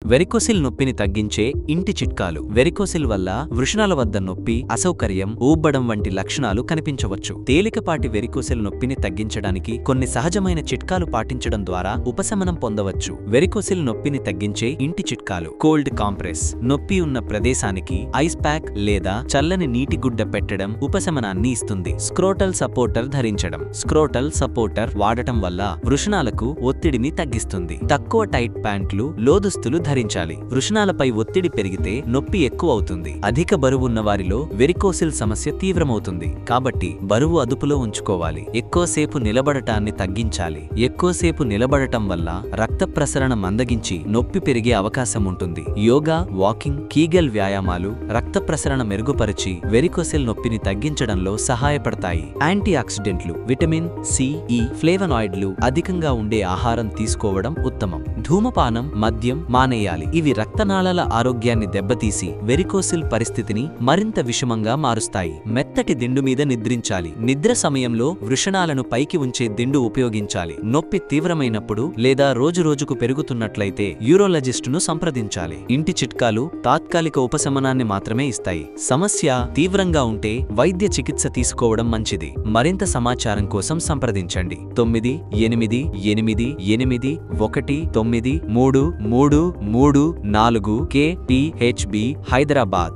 Varicocele నొప్పిని తగ్గించే ఇంటి చిట్కాలు. వెరికోసిల్ వల్ల వృషణాల వద్ద నొప్పి, అసౌకర్యం, ఊబ్బడం వంటి లక్షణాలు కనిపించవచ్చు. తేలికపాటి వెరికోసిల్ నొప్పిని తగ్గించడానికి కొన్ని సహజమైన చిట్కాలు పాటించడం ద్వారా ఉపశమనం పొందవచ్చు. వెరికోసిల్ నొప్పిని తగ్గించే ఇంటి చిట్కాలు: కోల్డ్ కాంప్రెస్, నొప్పి ఉన్న ప్రదేశానికి ఐస్ ప్యాక్ లేదా చల్లని నీటి గుడ్డ పెట్టడం ఉపశమనాన్ని ఇస్తుంది. స్క్రోటల్ సపోర్టర్ ధరించడం. స్క్రోటల్ సపోర్టర్ వాడటం వల్ల వృషణాలకు ఒత్తిడిని తగ్గిస్తుంది. తక్కువ టైట్ ప్యాంట్లు, లోదుస్తులు ధరించాలి. వృషణాలపై ఒత్తిడి పెరిగితే నొప్పి ఎక్కువ అవుతుంది. అధిక బరువున్న వారిలో వెరికోసిల్ సమస్య తీవ్రమవుతుంది. కాబట్టి బరువు అదుపులో ఉంచుకోవాలి. ఎక్కువసేపు నిలబడటాన్ని తగ్గించాలి. ఎక్కువసేపు నిలబడటం వల్ల రక్త ప్రసరణ మందగించి నొప్పి పెరిగే అవకాశం ఉంటుంది. యోగా, వాకింగ్, కీగెల్ వ్యాయామాలు రక్త ప్రసరణ మెరుగుపరిచి వెరికోసిల్ నొప్పిని తగ్గించడంలో సహాయపడతాయి. యాంటీ ఆక్సిడెంట్లు, విటమిన్ సి, ఈ, ఫ్లేవనాయిడ్లు అధికంగా ఉండే ఆహారం తీసుకోవడం ఉత్తమం. ధూమపానం, మద్యం మానేయాలి. ఇవి రక్తనాళాల ఆరోగ్యాన్ని దెబ్బతీసి వెరికోసిల్ పరిస్థితిని మరింత విషమంగా మారుస్తాయి. మెత్తటి దిండు మీద నిద్రించాలి. నిద్ర సమయంలో వృషణాలను పైకి ఉంచే దిండు ఉపయోగించాలి. నొప్పి తీవ్రమైనప్పుడు లేదా రోజురోజుకు పెరుగుతున్నట్లయితే యూరోలజిస్టును సంప్రదించాలి. ఇంటి చిట్కాలు తాత్కాలిక ఉపశమనాన్ని మాత్రమే ఇస్తాయి. సమస్య తీవ్రంగా ఉంటే వైద్య చికిత్స తీసుకోవడం మంచిది. మరింత సమాచారం కోసం సంప్రదించండి. 988819 334 KPHB, హైదరాబాద్.